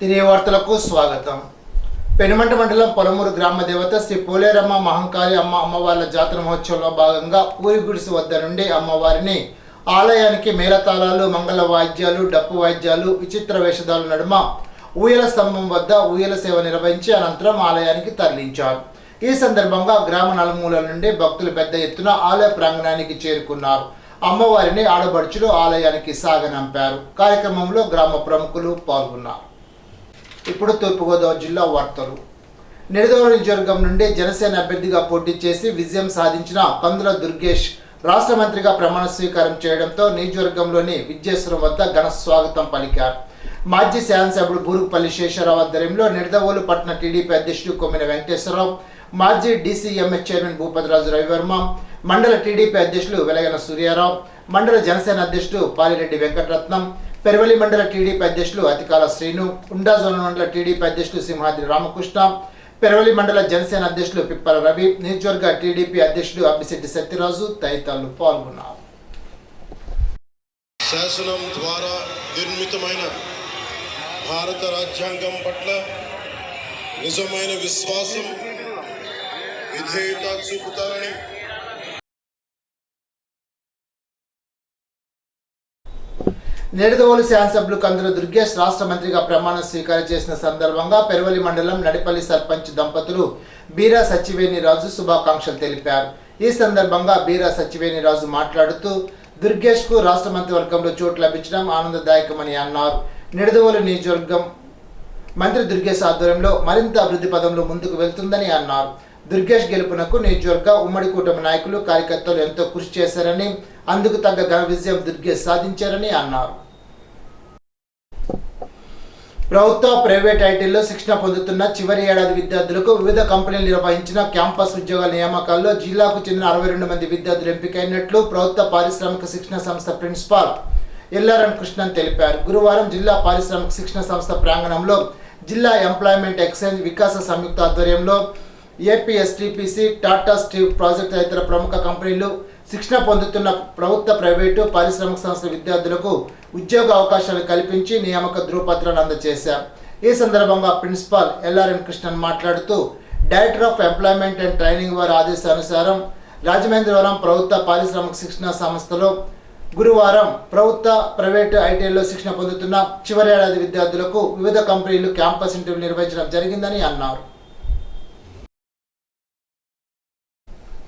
తినే వార్తలకు స్వాగతం. పెనుమంట మండలం పొలమూరు గ్రామ దేవత శ్రీ పోలేరమ్మ మహంకాళి అమ్మవార్ల జాతర మహోత్సవంలో భాగంగా పూరి గుడిసి వద్ద నుండి అమ్మవారిని ఆలయానికి మేళతాళాలు, మంగళ వాయిద్యాలు, డప్పు వాయిద్యాలు, విచిత్ర వేషధాల నడుమ ఊయల స్తంభం వద్ద ఊయల సేవ నిర్వహించి అనంతరం ఆలయానికి తరలించారు. ఈ సందర్భంగా గ్రామ నలుమూలల నుండి భక్తులు పెద్ద ఎత్తున ఆలయ ప్రాంగణానికి చేరుకున్నారు. అమ్మవారిని ఆడబడుచులు ఆలయానికి సాగనంపారు. కార్యక్రమంలో గ్రామ ప్రముఖులు పాల్గొన్నారు. ఇప్పుడు తూర్పుగోదావరి జిల్లా వార్తలు. నిడదవోలు నియోజకవర్గం నుండి జనసేన అభ్యర్థిగా పోటీ చేసి విజయం సాధించిన కందుల దుర్గేష్ రాష్ట్ర మంత్రిగా ప్రమాణ స్వీకారం చేయడంతో నియోజకవర్గంలోని విద్యేశ్వరం వద్ద ఘన స్వాగతం పలికారు. మాజీ శాసనసభ్యుడు బూరుగుపల్లి శేషారావు ఆధ్వర్యంలో నిడదవోలు పట్టణ టీడీపీ అధ్యక్షుడు కొమ్మిన వెంకటేశ్వరరావు, మాజీ డీసీఎంఎస్ చైర్మన్ భూపతిరాజు రవివర్మ, మండల టీడీపీ అధ్యక్షులు వెలగన సూర్యారావు, మండల జనసేన అధ్యక్షుడు పాలిరెడ్డి వెంకటరత్నం, పెరవలి మండల టీడీపీ అధ్యక్షులు అతికాల శ్రీను, ఉండా జోన్ మండల టీడీపీ అధ్యక్షులు సింహాద్రి రామకృష్ణ, పెరవలి మండల జనసేన అధ్యక్షులు పిప్పల రవి, నియోజకవర్గ టీడీపీ అధ్యక్షుడు అబ్బిశెట్టి సత్యరాజు తదితరులు పాల్గొన్నారు. శాసనం ద్వారా నిర్మితమైన భారత రాజ్యాంగం పట్ల నిజమైన విశ్వాసం, విధేయత చూపుతారని నిడదవోలు శాసనసభ్యులు కందుల దుర్గేష్ రాష్ట్ర మంత్రిగా ప్రమాణ స్వీకారం చేసిన సందర్భంగా పెరవలి మండలం నడిపల్లి సర్పంచ్ దంపతులు బీరా సచ్చివేణి రాజు శుభాకాంక్షలు తెలిపారు. ఈ సందర్భంగా బీరా సచ్చివేణి రాజు మాట్లాడుతూ దుర్గేష్ కు రాష్ట్ర మంత్రివర్గంలో చోటు లభించడం ఆనందదాయకమని అన్నారు. నిడదవోలు నియోజకవర్గం మంత్రి దుర్గేష్ ఆధ్వర్యంలో మరింత అభివృద్ధి పదంలో ముందుకు వెళ్తుందని అన్నారు. దుర్గేష్ గెలుపునకు నియోజకవర్గ ఉమ్మడి కూటమి నాయకులు, కార్యకర్తలు ఎంతో కృషి చేశారని, అందుకు తగ్గ ఘన విజయం దుర్గేష్ సాధించారని అన్నారు. ప్రభుత్వ, ప్రైవేట్ ఐటీల్లో శిక్షణ పొందుతున్న చివరి ఏడాది విద్యార్థులకు వివిధ కంపెనీలు నిర్వహించిన క్యాంపస్ ఉద్యోగాల నియామకాల్లో జిల్లాకు చెందిన 62 మంది విద్యార్థులు ఎంపికైనట్లు ప్రభుత్వ పారిశ్రామిక శిక్షణ సంస్థ ప్రిన్సిపాల్ ఎల్ఆర్ఎన్ కృష్ణన్ తెలిపారు. గురువారం జిల్లా పారిశ్రామిక శిక్షణ సంస్థ ప్రాంగణంలో జిల్లా ఎంప్లాయ్మెంట్ ఎక్స్చేంజ్ వికాస సంయుక్త ఆధ్వర్యంలో ఏపీఎస్టీపీసీ, టాటా స్టీల్ ప్రాజెక్టు తదితర ప్రముఖ కంపెనీలు శిక్షణ పొందుతున్న ప్రభుత్వ, ప్రైవేటు, పారిశ్రామిక సంస్థల విద్యార్థులకు ఉద్యోగ అవకాశాలు కల్పించి నియామక ధృవపత్రాలు అందజేశారు. ఈ సందర్భంగా ప్రిన్సిపాల్ ఎల్ఆర్ఎన్ కృష్ణన్ మాట్లాడుతూ director of employment and training వారి ఆదేశానుసారం రాజమహేంద్రవరం ప్రభుత్వ పారిశ్రామిక శిక్షణ సంస్థలో గురువారం ప్రభుత్వ, ప్రైవేటు ఐటీఐలో శిక్షణ పొందుతున్న చివరి ఏడాది విద్యార్థులకు వివిధ కంపెనీలు క్యాంపస్ ఇంటర్వ్యూ నిర్వహించడం జరిగిందని అన్నారు.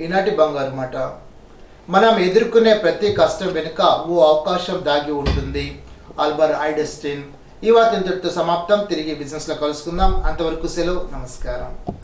ఈనాటి బంగారు మాట. మనం ఎదుర్కొనే ప్రతి కష్టం వెనుక ఓ అవకాశం దాగి ఉంటుంది. ఆల్బర్ ఐన్స్టీన్. ఈ వార్త ఇంతటితో సమాప్తం. తిరిగి బిజినెస్లో కలుసుకుందాం. అంతవరకు సెలవు. నమస్కారం.